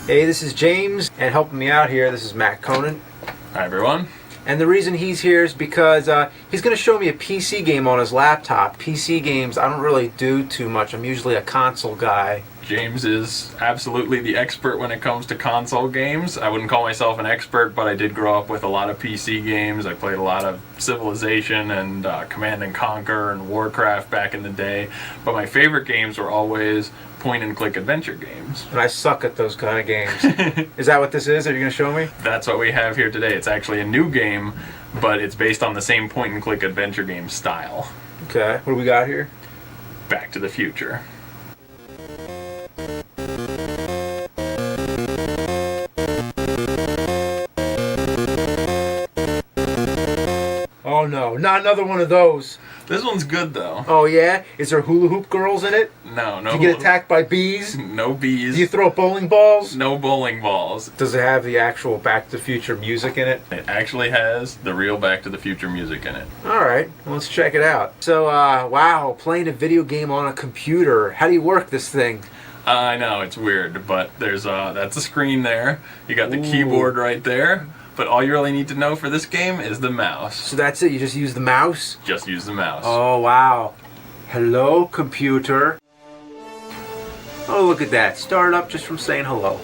Hey, this is James, and helping me out here, this is Matt Conan. Hi, everyone. And the reason he's here is because he's going to show me a PC game on his laptop. PC games, I don't really do too much. I'm usually a console guy. James is absolutely the expert when it comes to console games. I wouldn't call myself an expert, but I did grow up with a lot of PC games. I played a lot of Civilization and Command and Conquer and Warcraft back in the day. But my favorite games were always point-and-click adventure games. And I suck at those kind of games. Is that what this is that you're going to show me? That's what we have here today. It's actually a new game, but it's based on the same point-and-click adventure game style. Okay, what do we got here? Back to the Future. Oh no, not another one of those. This one's good though. Oh yeah? Is there hula hoop girls in it? No. Do you get attacked by bees? No bees. Do you throw bowling balls? No bowling balls. Does it have the actual Back to the Future music in it? It actually has the real Back to the Future music in it. Alright, well, let's check it out. So, wow, playing a video game on a computer. How do you work this thing? I know, it's weird, but there's that's a screen there. You got the keyboard right there. But all you really need to know for this game is the mouse. So that's it? You just use the mouse? Just use the mouse. Oh, wow. Hello, computer. Oh, look at that. Start up just from saying hello.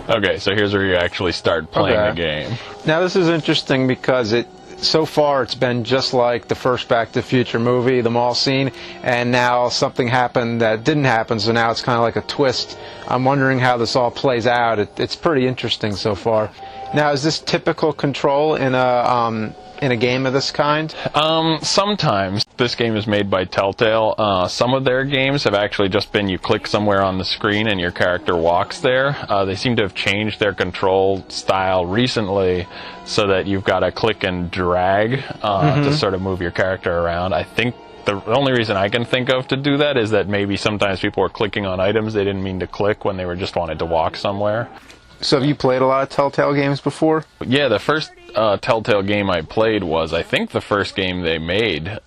Okay, so here's where you actually start playing the game. Now this is interesting because so far it's been just like the first Back to the Future movie, the mall scene, and now something happened that didn't happen, so now it's kind of like a twist. I'm wondering how this all plays out. It's pretty interesting so far. Now, is this typical control in a game of this kind? Sometimes. This game is made by Telltale. Some of their games have actually just been you click somewhere on the screen and your character walks there. They seem to have changed their control style recently so that you've got to click and drag to sort of move your character around. I think the only reason I can think of to do that is that maybe sometimes people were clicking on items they didn't mean to click when they were just wanted to walk somewhere. So have you played a lot of Telltale games before? Yeah, the first Telltale game I played was, I think, the first game they made,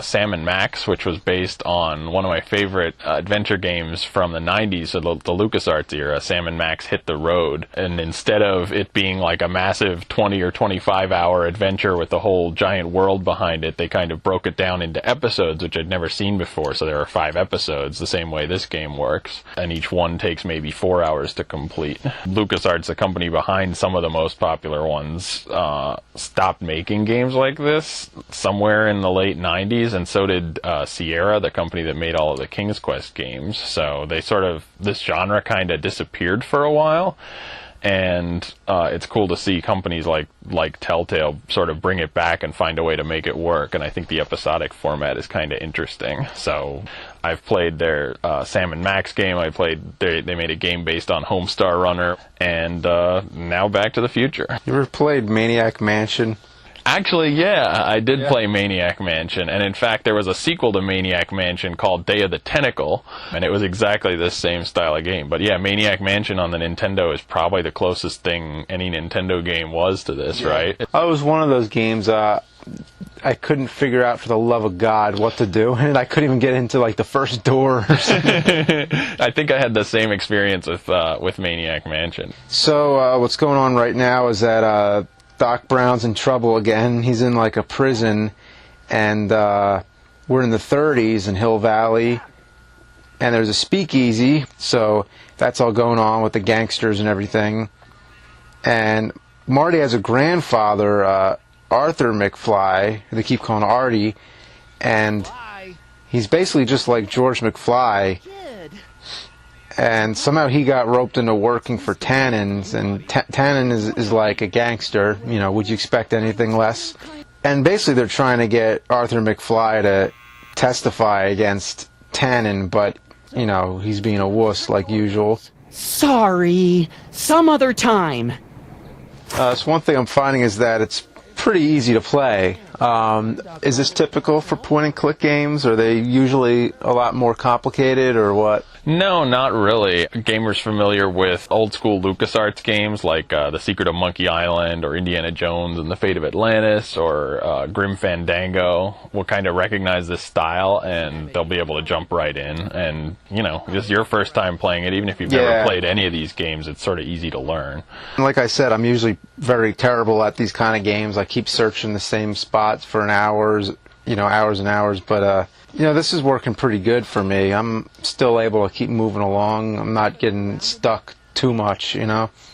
Sam and Max, which was based on one of my favorite adventure games from the 90s, so the LucasArts era, Sam and Max Hit the Road. And instead of it being like a massive 20 or 25 hour adventure with the whole giant world behind it, they kind of broke it down into episodes, which I'd never seen before. So there are 5 episodes, the same way this game works, and each one takes maybe 4 hours to complete. LucasArts, the company behind some of the most popular ones, stopped making games like this somewhere in the late 90s, and so did Sierra, the company that made all of the King's Quest games. So they this genre kind of disappeared for a while, and it's cool to see companies like Telltale sort of bring it back and find a way to make it work, and I think the episodic format is kind of interesting. So I've played their Sam and Max game. They made a game based on Homestar Runner, and now Back to the Future. You ever played Maniac Mansion? Actually, yeah, I did play Maniac Mansion, and in fact there was a sequel to Maniac Mansion called Day of the Tentacle, and it was exactly this same style of game. But yeah, Maniac Mansion on the Nintendo is probably the closest thing any Nintendo game was to this, right? It was one of those games I couldn't figure out for the love of God what to do, and I couldn't even get into like the first door or something. I think I had the same experience with Maniac Mansion. So what's going on right now is that Doc Brown's in trouble again. He's in like a prison, and we're in the 30s in Hill Valley, and there's a speakeasy, so that's all going on with the gangsters and everything. And Marty has a grandfather, Arthur McFly, who they keep calling Artie, and he's basically just like George McFly. And somehow he got roped into working for Tannins, and Tannen is like a gangster. You know, would you expect anything less? And basically they're trying to get Arthur McFly to testify against Tannen, but, you know, he's being a wuss like usual. Sorry, some other time. So one thing I'm finding is that it's pretty easy to play. Is this typical for point-and-click games? Are they usually a lot more complicated, or what? No, not really. Gamers familiar with old school LucasArts games like The Secret of Monkey Island or Indiana Jones and the Fate of Atlantis or Grim Fandango will kind of recognize this style and they'll be able to jump right in. And, you know, this is your first time playing it. Even if you've never played any of these games, it's sort of easy to learn. Like I said, I'm usually very terrible at these kind of games. I keep searching the same spots for hours and hours, but this is working pretty good for me. I'm still able to keep moving along. I'm not getting stuck too much,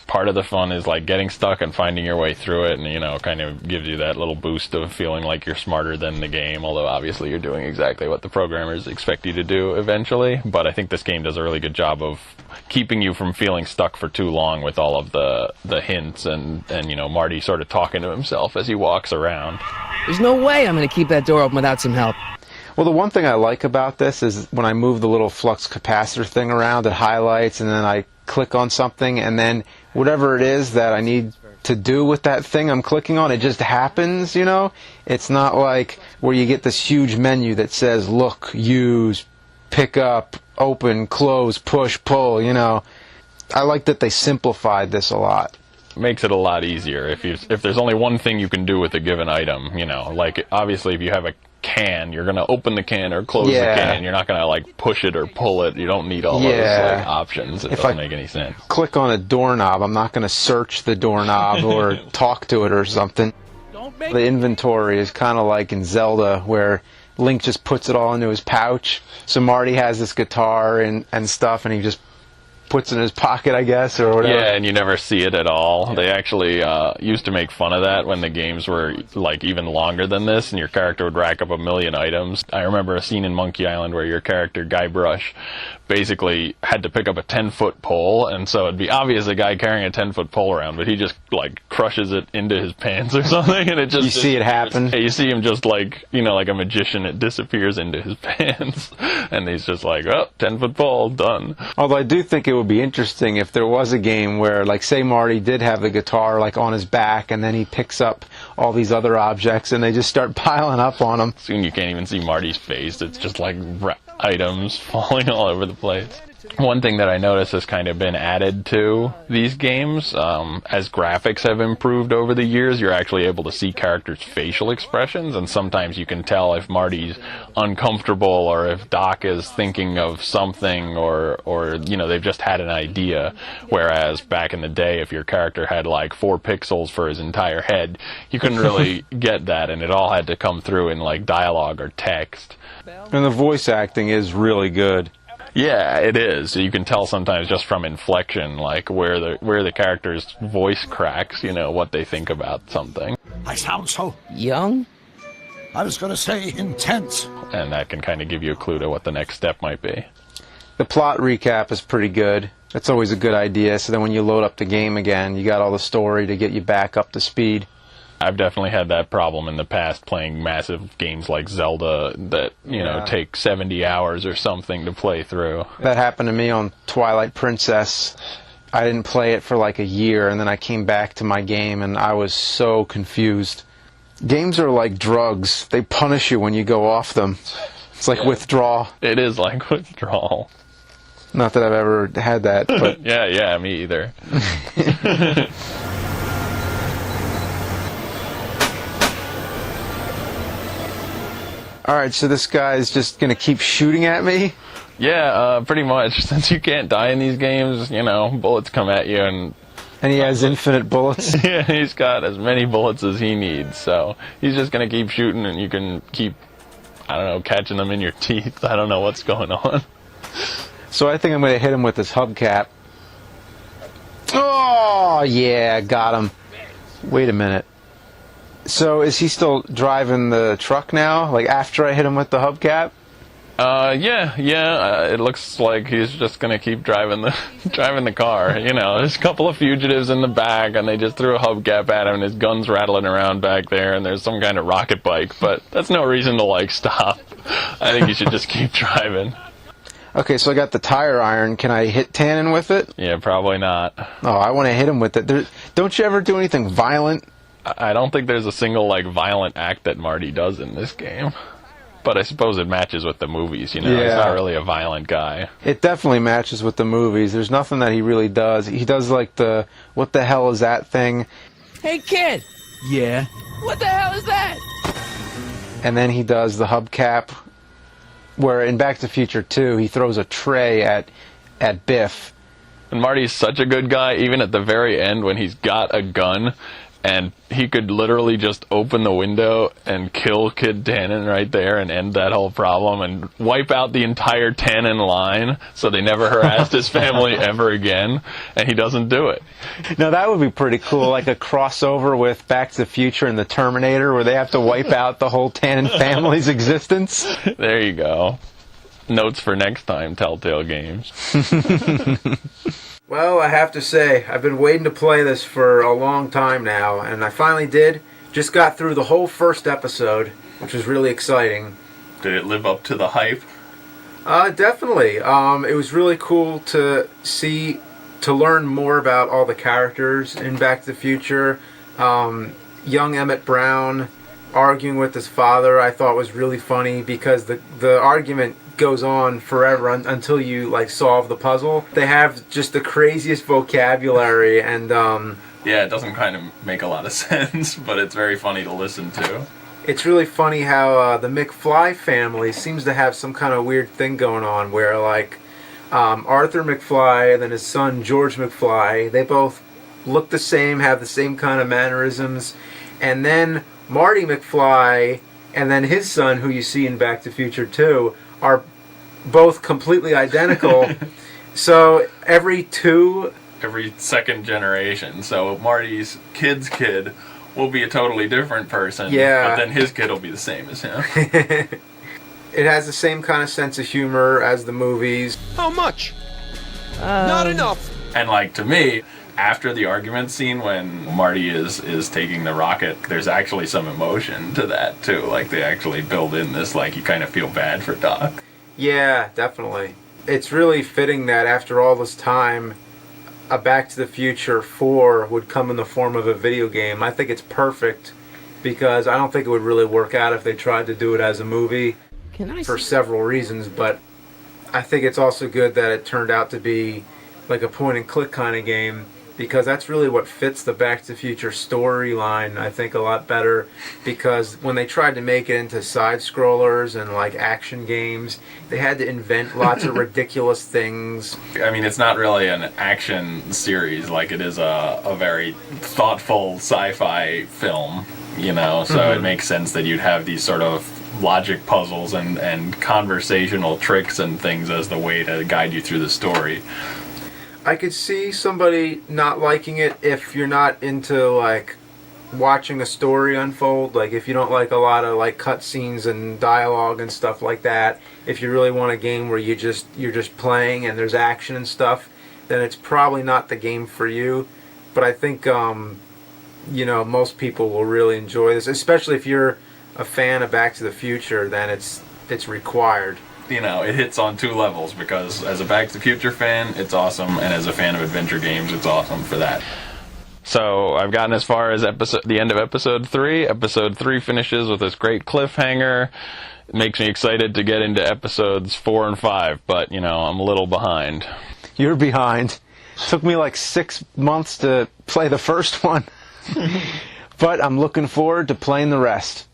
Part of the fun is like getting stuck and finding your way through it, and kind of gives you that little boost of feeling like you're smarter than the game, although obviously you're doing exactly what the programmers expect you to do eventually. But I think this game does a really good job of keeping you from feeling stuck for too long with all of the hints and Marty sort of talking to himself as he walks around. There's no way I'm going to keep that door open without some help. Well, the one thing I like about this is when I move the little flux capacitor thing around, it highlights, and then I click on something, and then whatever it is that I need to do with that thing I'm clicking on, it just happens, It's not like where you get this huge menu that says, look, use, pick up, open, close, push, pull, I like that they simplified this a lot. Makes it a lot easier if there's only one thing you can do with a given item, like obviously if you have a can, you're going to open the can or close the can. You're not going to like push it or pull it. You don't need all those options. It doesn't make any sense. Click on a doorknob, I'm not going to search the doorknob or talk to it or something. The inventory is kind of like in Zelda where Link just puts it all into his pouch. So Marty has this guitar and stuff, and he just puts it in his pocket, I guess, or whatever. Yeah, and you never see it at all. Yeah. They actually used to make fun of that when the games were like even longer than this, and your character would rack up a million items. I remember a scene in Monkey Island where your character, Guybrush, basically had to pick up a 10-foot pole, and so it'd be obvious a guy carrying a 10-foot pole around, but he just like crushes it into his pants or something, and it just... You see it happen? You see him just like, like a magician, it disappears into his pants, and he's just like, oh, 10-foot pole, done. Although I do think it would be interesting if there was a game where, like, say Marty did have the guitar like on his back, and then he picks up all these other objects, and they just start piling up on him. Soon you can't even see Marty's face. It's just like items falling all over the place. One thing that I noticed has kind of been added to these games, as graphics have improved over the years, you're actually able to see characters' facial expressions, and sometimes you can tell if Marty's uncomfortable or if Doc is thinking of something or they've just had an idea, whereas back in the day, if your character had like 4 pixels for his entire head, you couldn't really get that, and it all had to come through in like dialogue or text. And the voice acting is really good. Yeah, it is. You can tell sometimes just from inflection, like where the character's voice cracks, what they think about something. I sound so young? I was going to say intense. And that can kind of give you a clue to what the next step might be. The plot recap is pretty good. That's always a good idea, so then when you load up the game again, you got all the story to get you back up to speed. I've definitely had that problem in the past playing massive games like Zelda that, take 70 hours or something to play through. That happened to me on Twilight Princess. I didn't play it for like a year, and then I came back to my game, and I was so confused. Games are like drugs. They punish you when you go off them. It's like withdrawal. It is like withdrawal. Not that I've ever had that, but... Yeah, me either. Alright, so this guy's just gonna keep shooting at me? Yeah, pretty much. Since you can't die in these games, bullets come at you and... And he has infinite bullets? Yeah, he's got as many bullets as he needs, so he's just gonna keep shooting and you can keep, catching them in your teeth. I don't know what's going on. So I think I'm gonna hit him with this hubcap. Oh, yeah, got him. Wait a minute. So is he still driving the truck now? Like after I hit him with the hubcap? Yeah. It looks like he's just gonna keep driving the car. There's a couple of fugitives in the back, and they just threw a hubcap at him, and his gun's rattling around back there, and there's some kind of rocket bike. But that's no reason to stop. I think you should just keep driving. Okay, so I got the tire iron. Can I hit Tannen with it? Yeah, probably not. Oh, I want to hit him with it. Don't you ever do anything violent? I don't think there's a single violent act that Marty does in this game. But I suppose it matches with the movies, you know. He's Yeah. not really a violent guy. It definitely matches with the movies. There's nothing that he really does. He does like the "what the hell is that" thing, Hey, kid! Yeah. What the hell is that? and then he does the hubcap, where in Back to the Future 2 he throws a tray at Biff. And Marty's such a good guy, even at the very end when he's got a gun and he could literally just open the window and kill Kid Tannen right there and end that whole problem and wipe out the entire Tannen line so they never harassed his family ever again, and he doesn't do it. Now that would be pretty cool, like a crossover with Back to the Future and the Terminator, where they have to wipe out the whole Tannen family's existence. There you go. Notes for next time, Telltale Games. Well, I have to say, I've been waiting to play this for a long time now, and I finally did. Just got through the whole first episode, which was really exciting. Did it live up to the hype? Definitely. It was really cool to learn more about all the characters in Back to the Future. Young Emmett Brown arguing with his father, I thought was really funny because the argument goes on forever until you like solve the puzzle. They have just the craziest vocabulary, and Yeah, it doesn't kind of make a lot of sense, but it's very funny to listen to. it's really funny how the McFly family seems to have some kind of weird thing going on where like Arthur McFly and then his son George McFly, they both look the same, have the same kind of mannerisms, and then Marty McFly and then his son, who you see in Back to the Future 2, are both completely identical. So every second generation. So Marty's kid's kid will be a totally different person. Yeah. But then his kid will be the same as him. it has the same kind of sense of humor as the movies. How much? Not enough. And like to me, after the argument scene when Marty is taking the rocket, there's actually some emotion to that too. Like they actually build in this, like you kind of feel bad for Doc. Yeah, definitely. It's really fitting that after all this time, a Back to the Future 4 would come in the form of a video game. I think it's perfect because I don't think it would really work out if they tried to do it as a movie for several reasons, but I think it's also good that it turned out to be like a point and click kind of game, because that's really what fits the Back to the Future storyline, I think, a lot better, because when they tried to make it into side-scrollers and, like, action games, they had to invent lots of ridiculous things. I mean, it's not really an action series like it is a very thoughtful sci-fi film, you know, so it makes sense that you'd have these sort of logic puzzles and conversational tricks and things as the way to guide you through the story. I could see somebody not liking it if you're not into like watching a story unfold, like if you don't like a lot of like cutscenes and dialogue and stuff like that. If you really want a game where you're just playing and there's action and stuff, then it's probably not the game for you. But I think most people will really enjoy this, especially if you're a fan of Back to the Future. Then it's required. You know, it hits on two levels, because as a Back to the Future fan, it's awesome, and as a fan of adventure games, it's awesome for that. So I've gotten as far as the end of episode 3. Episode 3 finishes with this great cliffhanger. It makes me excited to get into episodes 4 and 5, but, you know, I'm a little behind. You're behind. Took me like 6 months to play the first one. But I'm looking forward to playing the rest.